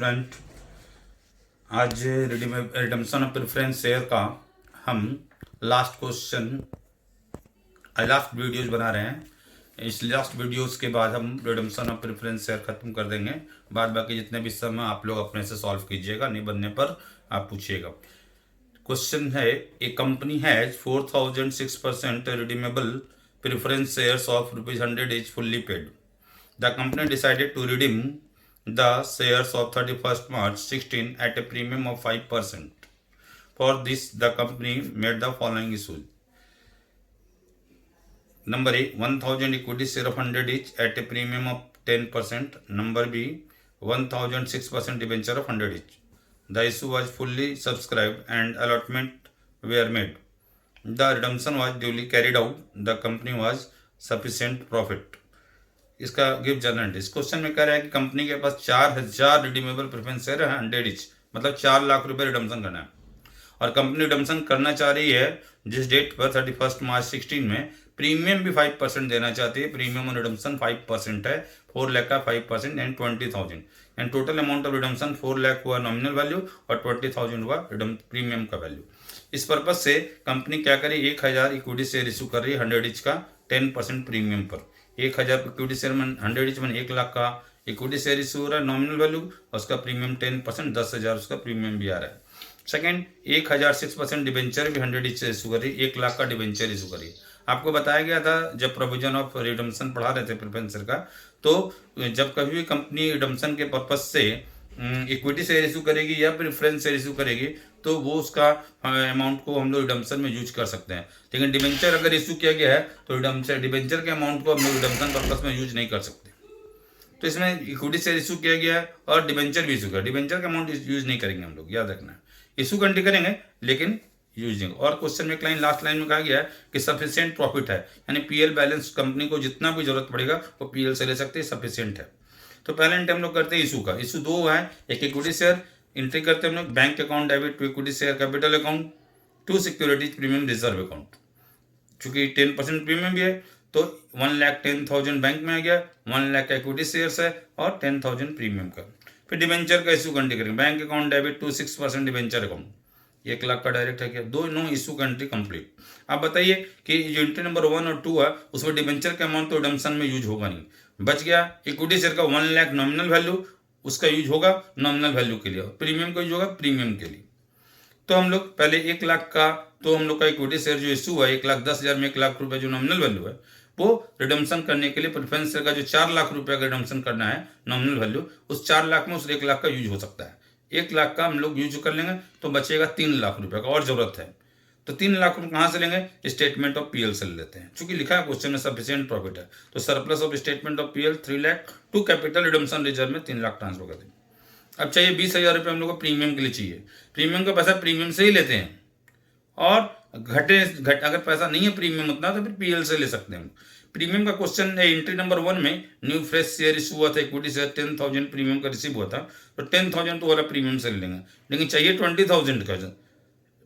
Student, आज redemption of preference share का हम लास्ट वीडियोज बना रहे हैं। इस लास्ट वीडियोस के बाद हम रिडम्पशन ऑफ प्रेफरेंस शेयर खत्म कर देंगे। बाद बाकी जितने भी सम हैं आप लोग अपने से सॉल्व कीजिएगा, नहीं बनने पर आप पूछिएगा। क्वेश्चन है, a company has 4006% redeemable preference shares of ₹100 each fully paid. The company decided to redeem the shares of 31st March 16 at a premium of 5%. For this, the company made the following issues. Number A, 1000 equity share of 100 each at a premium of 10%. Number B, 1006% debenture of 100 each. The issue was fully subscribed and allotment were made. The redemption was duly carried out. The company was sufficient profit. इसका give general इस question में कह रहा है कि company के पास 4000 redeemable preference share है 100 etch, मतलब 4 लाख रुपए रिडम्पशन करना है। और कंपनी रिडम्पशन करना चाह रही है जिस डेट पर 31 मार्च 16 में प्रीमियम भी 5% देना चाहती है। प्रीमियम और रिडम्पशन 5% है, 4 लाख का 5% and 20,000 and total amount of redemption 4 lakh हुआ नॉमिनल वैल्यू और 20,000 हुआ प्रीमियम का वैल्यू। इस पर्पज से कंपनी क्या करे, 1000 इक्विटी शेयर इशू कर रही है 100 इच का 10% प्रीमियम पर। 1000 इक्विटी शेयर में 100 इच में 1 लाख का इक्विटी शेयर इशू हो रहा है नॉमिनल वैल्यू, और उसका प्रीमियम 10%, 10,000 उसका प्रीमियम भी आ रहा है। सेकंड, 1006% डिबेंचर भी 100 इच इशू कर रही है, 1 लाख का डिबेंचर इशू कर रही है। आपको बताया गया था जब प्रोविजन ऑफ रिडम्पशन पढ़ा रहे थे प्रेफरेंस का, तो जब कभी भी कंपनी रिडम्पशन के पर्पज से इक्विटी शेयर इशू करेगी या प्रेफरेंस शेयर इशू करेगी तो वो उसका अमाउंट को हम लोग रिडम्पशन में यूज कर सकते हैं। लेकिन डिबेंचर अगर इशू किया गया है तो डिबेंचर के अमाउंट को हम लोग रिडम्पशन पर्पज में यूज नहीं कर सकते। तो इसमें इक्विटी शेयर इशू किया गया है और डिबेंचर भी इशू किया, डिबेंचर का अमाउंट यूज नहीं करेंगे हम लोग, याद रखना। इशू कंटिन्यू करेंगे लेकिन यूज नहीं। और क्वेश्चन में लाइन लास्ट लाइन में कहा गया है कि सफिशिएंट प्रॉफिट है, यानी पीएल बैलेंस कंपनी को जितना भी जरूरत पड़ेगा वो पीएल से ले सकते हैं, सफिशिएंट है। तो पहले हम लोग करते हैं इशू का। इशू 2 है, एक इक्विटी शेयर एंट्री करते हैं हम लोग, bank account debit to equity share capital account to securities premium reserve account. चूंकि 10% प्रीमियम भी है तो 1,10,000 बैंक में आ गया, 1 लाख का इक्विटी शेयर्स है और 10,000 प्रीमियम का। फिर डिबेंचर का इशू कंट्री करेंगे, bank account debit to 6% debenture account, 1 lakh का डायरेक्ट है क्या, दोनों इशू कंट्री कंप्लीट। आप बताइए कि जो एंट्री नंबर 1 और 2 है उसमें डिबेंचर का अमाउंट तो रिडम्पशन में यूज होगा नहीं, बच गया इक्विटी शेयर का 1 लाख नॉमिनल वैल्यू, उसका यूज होगा नॉमिनल वैल्यू के लिए, प्रीमियम का यूज होगा प्रीमियम के लिए। तो हम लोग पहले 1 लाख का, तो हम लोग का इक्विटी शेयर जो इशू है 1,10,000 में 1 लाख रुपए जो नॉमिनल वैल्यू है वो रिडम्पशन करने के लिए प्रेफरेंस शेयर का जो 4 लाख रुपए का रिडम्पशन करना है नॉमिनल वैल्यू, उस 4 लाख में उस 1 लाख का यूज हो सकता है। 1 लाख का हम लोग यूज कर लेंगे तो बचेगा 3 लाख रुपए का और जरूरत है, तो 3 लाख रुपए कहाँ से लेंगे, स्टेटमेंट ऑफ पीएल से ले लेते हैं। चूंकि लिखा है क्वेश्चन में सफिशिएंट प्रॉफिट है तो surplus of statement of PL 3 lakh to capital redemption reserve में 3 लाख ट्रांसफर कर देंगे। अब चाहिए 20,000 रुपये हम लोग को प्रीमियम के लिए चाहिए, प्रीमियम का पैसा प्रीमियम से ही लेते हैं, और अगर पैसा नहीं है प्रीमियम उतना तो फिर पीएल से ले सकते हैं। प्रीमियम का क्वेश्चन है, एंट्री नंबर 1 में न्यू फ्रेश शेयर इशू हुआ था, इक्विटी शेयर 10,000 प्रीमियम का रिसीव हुआ था, तो 10,000 तो वाला प्रीमियम से ले लेंगे, लेकिन चाहिए 20,000 का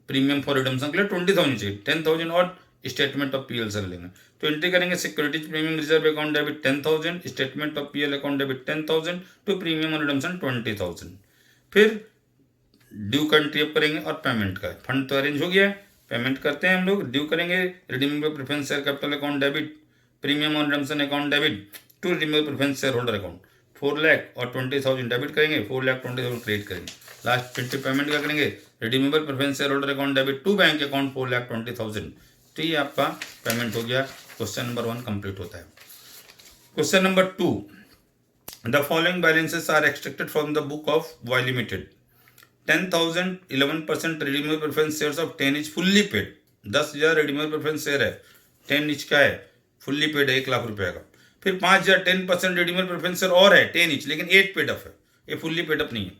प्रीमियम फॉर रिडम्पशन के लिए 20,000 चाहिए, 10,000 और स्टेटमेंट ऑफ पीएल से ले लेंगे। तो एंट्री करेंगे securities premium reserve account debit 10,000, statement of PL account debit 10,000 to premium और रिडम्पशन 20,000। फिर ड्यू कंट्री अप करेंगे और पेमेंट का फंड तो अरेंज हो गया, पेमेंट करते हैं हम लोग। ड्यू करेंगे redeemable preference share capital account debit premium और redemption account debit to redeemable preference share holder account 4 lakh और 20,000 डेबिट करेंगे, 4,20,000 क्रेडिट करेंगे। लास्ट फिर पेमेंट क्या करेंगे, redeemable preference share holder account debit to bank account 4,20,000। तो ये आपका पेमेंट हो गया। क्वेश्चन नंबर 1 कंप्लीट होता है। Question number 2, the following balances are extracted from the book of Y limited. 10,000 11% redeemable preference shares of 10 each fully paid, 10,000 redeemable preference share है, 10 etch का है, फुल्ली पेड है 1 लाख रुपए का। फिर 5,000 10% रिडीमेबल प्रेफरेंस शेयर और है 10 इच, लेकिन 8 पेड अप है, ये फुल्ली पेड अप नहीं है।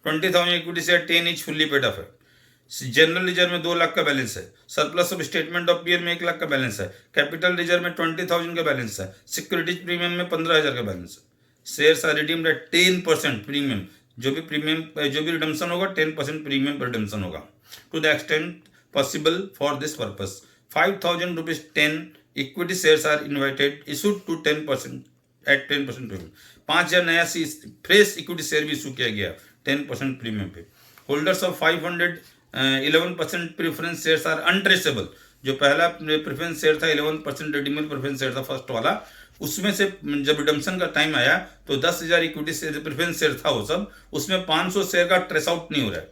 20,000 equity share 10 each fully paid up है। जनरल रिजर्व में 2 लाख का बैलेंस है, surplus of statement of PL में 1 लाख का बैलेंस है, कैपिटल रिजर्व में 20,000 का बैलेंस है, सिक्योरिटीज प्रीमियम में 15,000 का बैलेंस है। Shares are redeemed at 10% premium, जो भी रिडम्पशन होगा 10% प्रीमियम पर रिडम्पशन होगा। To the extent possible for this purpose 5,000 rupees 10 equity shares are invited issued to 10% at 10% premium. 5,000 नया फ्रेश इक्विटी शेयर भी इशू किया गया 10% प्रीमियम पे। Holders of 511% preference shares are untraceable. जो पहला प्रेफरेंस शेयर था 11% रिडीमेबल प्रेफरेंस शेयर था first वाला, उसमें से जब रिडम्पशन का टाइम आया तो 10,000 इक्विटी प्रेफरेंस शेयर था वो सब, उसमें 500 शेयर का ट्रेस आउट नहीं हो रहा है,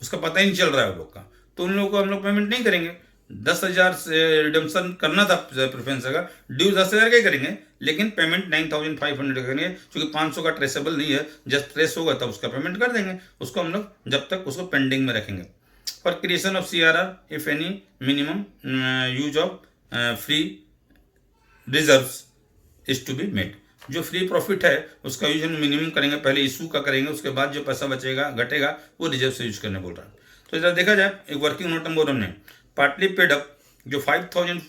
उसका पता ही नहीं चल रहा है उन लोग का, तो उन लोगों को हम लोग पेमेंट नहीं करेंगे। 10,000 से रिडम्पशन करना था प्रेफरेंस का, ड्यू 10,000 का ही करेंगे, लेकिन पेमेंट 9,500 करेंगे, क्योंकि 500 का ट्रेसेबल नहीं है, जस्ट ट्रेस होगा तब उसका पेमेंट कर देंगे। उसको हम लोग जब तक उसको पेंडिंग में रखेंगे। For creation of CRR if any minimum use of free reserves is to be made. जो फ्री प्रॉफिट है उसका यूज हम मिनिमम करेंगे, पहले इशू का करेंगे, उसके बाद जो पैसा बचेगा घटेगा वो रिजर्व से यूज करने बोल रहा है। तो इधर देखा जाए एक वर्किंग नोट नंबर हमने पार्टली पेड अप जो 5,000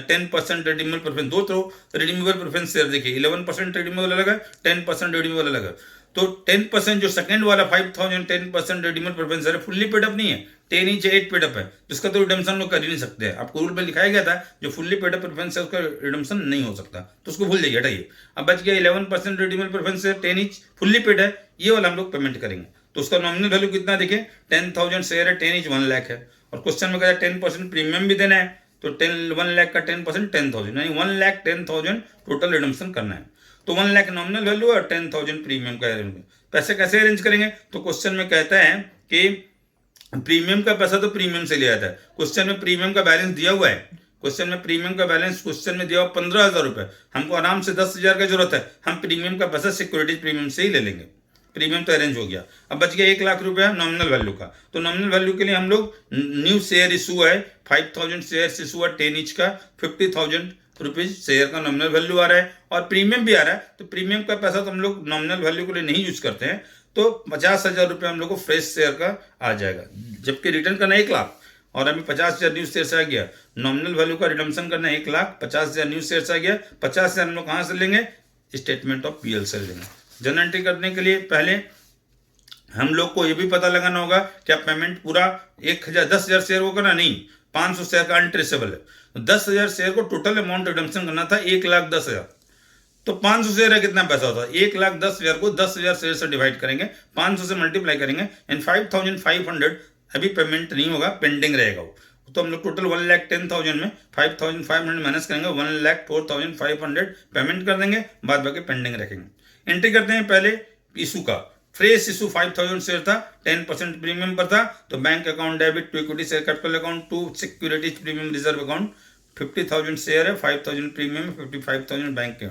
10% रिडीमेबल प्रेफरेंस, दो तो रिडीमेबल प्रेफरेंस शेयर देखिए, 11% रिडीमेबल अलग है, 10% रिडीमेबल अलग है। तो 10% जो सेकंड वाला 5,000 10% redeemable preference share fully paid up नहीं है, 10 इंच 8 पेड अप है, जिसका तो रिडम्पशन लोग कर ही नहीं सकते हैं। आपको रूल में लिखाया गया था जो फुल्ली पेड अप प्रेफरेंस है उसका रिडम्पशन नहीं हो सकता, तो उसको भूल जाइए, हटाइए। अब बच गया 11% redeemable preference share 10 inch fully paid है, ये वाला हम लोग पेमेंट करेंगे। तो उसका नॉमिनल वैल्यू कितना देखिए, 10,000 शेयर है, 10 इंच 1 लाख है, और क्वेश्चन में कहा 10% प्रीमियम भी देना है, तो 1 लाख का 10% 10,000, यानी 1,10,000 टोटल रिडम्पशन करना है। तो 1 लाख नॉमिनल वैल्यू और 10,000 प्रीमियम का अरेंज। पैसे कैसे अरेंज करेंगे, तो क्वेश्चन में कहता है कि प्रीमियम का पैसा तो प्रीमियम से लिया था, क्वेश्चन में प्रीमियम का बैलेंस दिया हुआ है, क्वेश्चन में प्रीमियम का बैलेंस क्वेश्चन में दिया हुआ 15,000 रुपए, हमको आराम से 10,000 का जरूरत है, हम प्रीमियम का पैसा सिक्योरिटी प्रीमियम से ही ले लेंगे। प्रीमियम तो अरेंज हो गया। अब बच गया 1 लाख रुपया नॉमिनल वैल्यू का, तो नॉमिनल वैल्यू के लिए हम लोग न्यू शेयर इशू है, 5,000 शेयर इशू है 10 इंच का, 50,000 रुपीज शेयर का नॉमिनल वैल्यू आ रहा है, और प्रीमियम भी आ रहा है। तो प्रीमियम का पैसा तो हम लोग नॉमिनल वैल्यू के लिए नहीं यूज करते हैं, तो 50,000 रुपये हम लोग को फ्रेश शेयर का आ जाएगा, जबकि रिटर्न करना 1 लाख, और अभी 50,000 न्यू शेयर से आ गया। नॉमिनल वैल्यू का रिडम्पशन करना 1 लाख, 50,000 न्यू शेयर से आ गया, 50,000 हम लोग कहाँ से लेंगे, स्टेटमेंट ऑफ PL से लेंगे। जनरल एंट्री करने के लिए पहले हम लोग को ये भी पता लगाना होगा क्या पेमेंट पूरा 10,000 शेयर को करना, नहीं, 500 शेयर का अनट्रेसेबल है, 10,000 शेयर को टोटल अमाउंट रिडम्पशन करना था 1,10,000, तो 500 शेयर है कितना पैसा होता है, 1,10,000 को 10,000 शेयर से डिवाइड करेंगे, 500 से मल्टीप्लाई करेंगे, एंड 5,500 अभी पेमेंट नहीं होगा, पेंडिंग रहेगा वो। तो हम लोग टोटल 1,10,000 में 5,500 माइनस करेंगे, 1,04,500 पेमेंट कर देंगे, बाद बाकी पेंडिंग रखेंगे। एंट्री करते हैं पहले इशू का। फ्रेश इशू 5,000 शेयर था, 10% प्रीमियम पर था, तो bank account debit to equity share capital account to securities premium reserve account. 50,000 share है, 5,000 प्रीमियम, 55,000 बैंक के।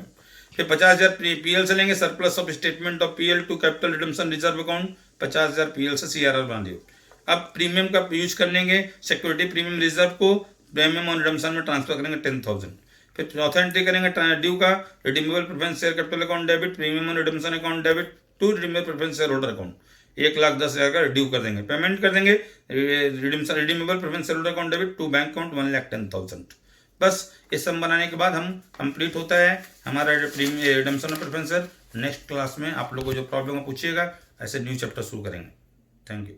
फिर 50,000 PL से लेंगे, surplus of statement of PL to capital redemption reserve account, 50,000 PL से CRR बना दिए। अब प्रीमियम का यूज कर लेंगे, सिक्योरिटी प्रीमियम रिजर्व को प्रीमियम और रिडम्पशन में ट्रांसफर करेंगे 10,000। फिर चौथा एंट्री करेंगे ड्यू का, redeemable preference share capital account debit, premium और redemption account debit to redeemable preference share holder account, 1,10,000 का ड्यू कर देंगे, पेमेंट कर देंगे। Redeemable preference share holder account debit to bank account 1,10,000। बस ये सब बनाने के बाद हम कंप्लीट होता है हमारा redemption of preference share. Next class में आप लोगों को जो प्रॉब्लम पूछिएगा, ऐसे न्यू चैप्टर शुरू करेंगे। Thank you.